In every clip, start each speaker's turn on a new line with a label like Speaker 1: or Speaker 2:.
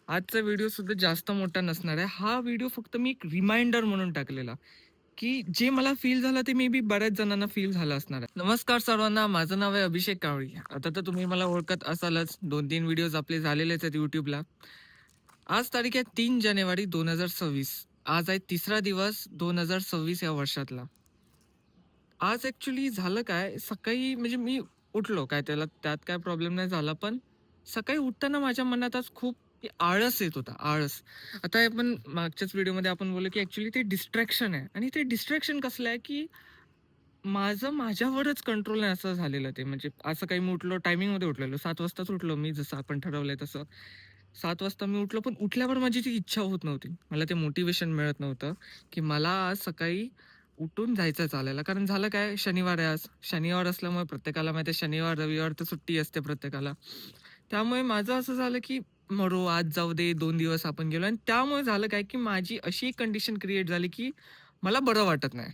Speaker 1: आजचा व्हिडिओ सुद्धा जास्त मोठा नसणार आहे. हा व्हिडिओ फक्त मी एक रिमाइंडर म्हणून टाकलेला, की जे मला फील झालं ते मे बी बऱ्याच जणांना फील झालं असणार आहे. नमस्कार सर्वांना, माझं नाव आहे अभिषेक कावळी. आता तर तुम्ही मला ओळखत असालच, 2-3 व्हिडिओज आपले झालेलेच आहेत YouTubeला. आज तारीख आहे 3 जानेवारी 2026. आज आहे तिसरा दिवस 2026 या वर्षातला. आज ॲक्चुअली झालं काय, सकाळी म्हणजे मी उठलो, काय त्यात काय प्रॉब्लेम नाही झाला. पण सकाळी उठताना माझ्या मनात आज खूप आळस येत होता, आळस. आता आपण मागच्याच व्हिडिओमध्ये आपण बोललो, की ॲक्चुअली ते डिस्ट्रॅक्शन आहे आणि ते डिस्ट्रॅक्शन कसलं आहे, की माझं माझ्यावरच कंट्रोल नाही असं झालेलं ते. म्हणजे असं काही मी उठलो, टायमिंगमध्ये उठलेलो. 7 वाजताच उठलो मी, जसं आपण ठरवलंय तसं. 7 वाजता मी उठलो, पण उठल्यावर माझी ती इच्छा होत नव्हती. मला ते मोटिव्हेशन मिळत नव्हतं, की मला आज सकाळी उठून जायचं चालायला. कारण झालं काय, शनिवार आहे आज. शनिवार असल्यामुळे प्रत्येकाला माहिती आहे, शनिवार, रविवार तर सुट्टी असते प्रत्येकाला. त्यामुळे माझं असं झालं, की मरो आज जाऊ दे, 2 दिवस आपण गेलो. आणि त्यामुळे झालं काय, की माझी अशी एक कंडिशन क्रिएट झाली, की मला बरं वाटत नाही.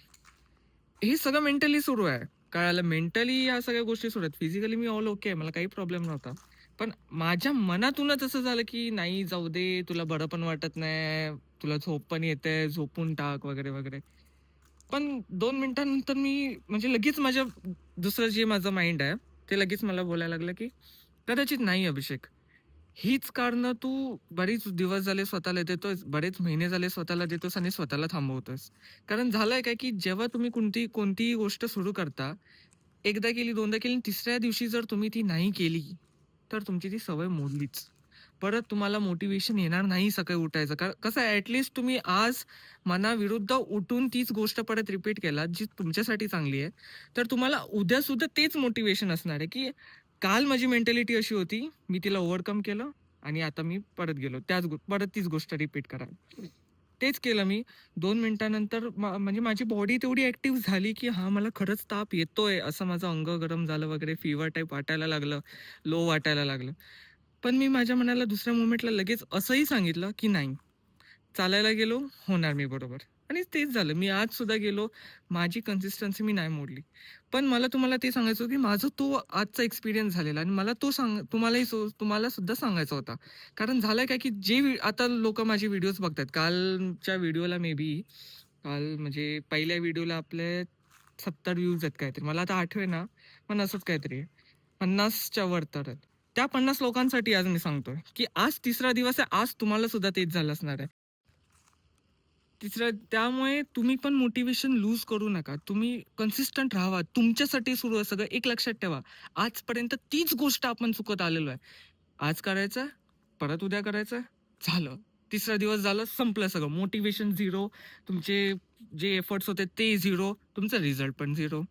Speaker 1: हे सगळं मेंटली सुरू आहे. कळालं, मेंटली ह्या सगळ्या गोष्टी सुरू आहेत. फिजिकली मी ऑल ओके, मला काही प्रॉब्लेम नव्हता. पण माझ्या मनातूनच असं झालं, की नाही जाऊ दे, तुला बरं पण वाटत नाही, तुला झोप पण येते, झोपून टाक वगैरे, वगैरे. पण 2 मिनिटांनंतर मी म्हणजे लगेच माझ्या दुसरं जे माझं माइंड आहे, ते लगेच मला बोलायला लागलं, की कदाचित नाही अभिषेक. हीच कारणं तू बरीच दिवस झाले स्वतःला देतोयस, बरेच महिने झाले स्वतःला देतोस आणि स्वतःला थांबवतोयस. कारण झालंय काय, की जेव्हा तुम्ही कोणतीही गोष्ट सुरू करता, एकदा केली, दोनदा केली आणि तिसऱ्या दिवशी जर तुम्ही ती नाही केली, तर तुमची ती सवय मोडलीच. परत तुम्हाला मोटिव्हेशन येणार नाही सकाळी उठायचं. कसं आहे, तुम्ही आज मनाविरुद्ध उठून तीच गोष्ट परत रिपीट केलात, जी तुमच्यासाठी चांगली आहे, तर तुम्हाला उद्यासुद्धा तेच मोटिव्हेशन असणार आहे, की काल माझी मेंटॅलिटी अशी होती, मी तिला ओव्हरकम केलं आणि आता मी परत गेलो. परत तीच गोष्ट रिपीट करायला. तेच केलं मी. 2 मिनिटानंतर म्हणजे माझी बॉडी तेवढी ॲक्टिव्ह झाली, की हां, मला खरंच ताप येतोय, असं माझं अंग गरम झालं वगैरे, फीव्हर टाइप वाटायला लागलं, लो वाटायला लागलं. पण मी माझ्या मनाला दुसऱ्या मोमेंटला लगेच असंही सांगितलं, की नाही, चालायला गेलो, होणार मी बरोबर. आणि तेच झालं. मी आज सुद्धा गेलो, माझी कन्सिस्टन्सी मी नाही मोडली. पण मला तुम्हाला ते सांगायचं होतं, की माझा तो आजचा एक्सपिरियन्स झालेला आणि मला तो तुम्हाला सुद्धा सांगायचा होता. कारण झालंय काय, की आता लोकं माझे व्हिडिओज बघतायत. कालच्या व्हिडिओला मे बी काल म्हणजे पहिल्या व्हिडिओला आपले 70 व्ह्यूज आहेत काहीतरी. मला आता आठवेना, पण असंच काहीतरी आहे. 50च्या वर तर आहेत. त्या 50 लोकांसाठी आज मी सांगतोय, की आज तिसरा दिवस आहे. आज तुम्हाला सुद्धा तेच झालं असणार आहे. त्यामुळे तुम्ही पण मोटिव्हेशन लूज करू नका. तुम्ही कन्सिस्टंट राहावा. तुमच्यासाठी सुरू आहे सगळं. एक लक्षात ठेवा, आजपर्यंत तीच गोष्ट आपण चुकत आलेलो आहे. आज करायचं, परत उद्या करायचं, झालं. तिसरा दिवस झालं, संपलं सगळं. मोटिव्हेशन 0, तुमचे जे एफर्ट्स होते ते 0, तुमचा रिझल्ट पण 0.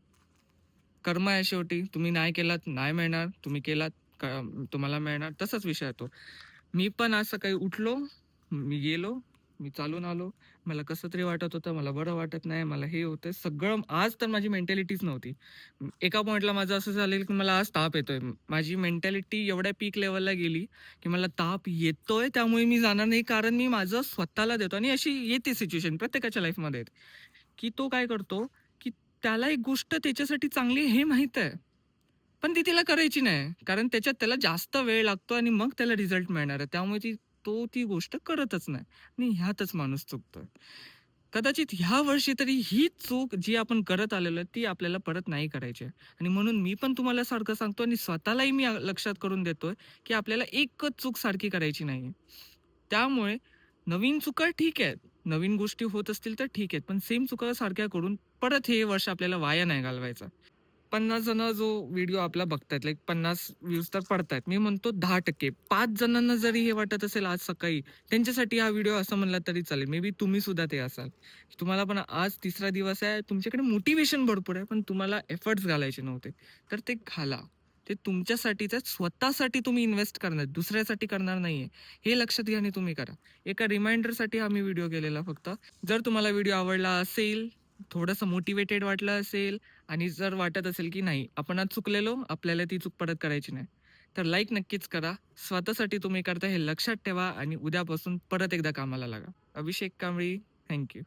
Speaker 1: कर्म आहे शेवटी. तुम्ही नाही केलात, नाही मिळणार. तुम्ही केलात, तुम्हाला मिळणार. तसाच विषय आहे तो. मी पण आज सकाळी उठलो, मी गेलो, मी चालून आलो. मला कसं तरी वाटत होतं, मला बरं वाटत नाही, मला हे होतंय. सगळं आज तर माझी मेंटॅलिटीच नव्हती. एका पॉइंटला माझं असं झालेलं, की मला आज ताप येतोय. माझी मेंटॅलिटी एवढ्या पीक लेव्हलला गेली, की मला ताप येतोय, त्यामुळे मी जाणार नाही. कारण मी माझं स्वतःला देतो आणि अशी येते सिच्युएशन प्रत्येकाच्या लाईफमध्ये, की तो काय करतो, की त्याला एक गोष्ट त्याच्यासाठी चांगली आहे हे माहीत आहे. पण ती तिला करायची नाही. कारण त्याच्यात त्याला जास्त वेळ लागतो आणि मग त्याला रिझल्ट मिळणार आहे. त्यामुळे तो ती गोष्ट करतच नाही आणि ह्यातच माणूस चुकतोय. कदाचित ह्या वर्षी तरी ही चूक जी आपण करत आलेलो आहे, ती आपल्याला परत नाही करायची आहे. आणि म्हणून मी पण तुम्हाला सारखं सांगतो आणि स्वतःलाही मी लक्षात करून देतोय, की आपल्याला एकच चूक सारखी करायची नाहीये. त्यामुळे नवीन चुका ठीक आहेत. नवीन गोष्टी होत असतील तर ठीक आहेत. पण सेम चुका सारख्या करून परत हे वर्ष आपल्याला वाया नाही घालवायचं. 50 जण जो व्हिडिओ आपला बघतायत, लाइक 50 व्ह्यूज तर पडतायत. मी म्हणतो 10%. 5 जणांना जरी हे वाटत असेल आज सकाळी, त्यांच्यासाठी हा व्हिडिओ असं म्हणला तरी चालेल. मे बी तुम्ही सुद्धा ते असाल. तुम्हाला पण आज तिसरा दिवस आहे. तुमच्याकडे मोटिव्हेशन भरपूर आहे, पण तुम्हाला एफर्ट्स घालायचे नव्हते. तर ते घाला. ते तुमच्यासाठीच आहे. स्वतःसाठी तुम्ही इन्व्हेस्ट करणार, दुसऱ्यासाठी करणार नाहीये. हे लक्षात घ्या आणि तुम्ही करा. एका रिमाइंडरसाठी हा मी व्हिडिओ केलेला फक्त. जर तुम्हाला व्हिडिओ आवडला असेल, थोडंसं मोटिव्हेटेड वाटलं असेल आणि जर वाटत असेल की नाही आपण आज चुकलेलो, आपल्याला ती चूक परत करायची नाही, तर लाईक नक्कीच करा. स्वतःसाठी तुम्ही करता हे लक्षात ठेवा आणि उद्यापासून परत एकदा कामाला लागा. अभिषेक कांबळी, थँक्यू.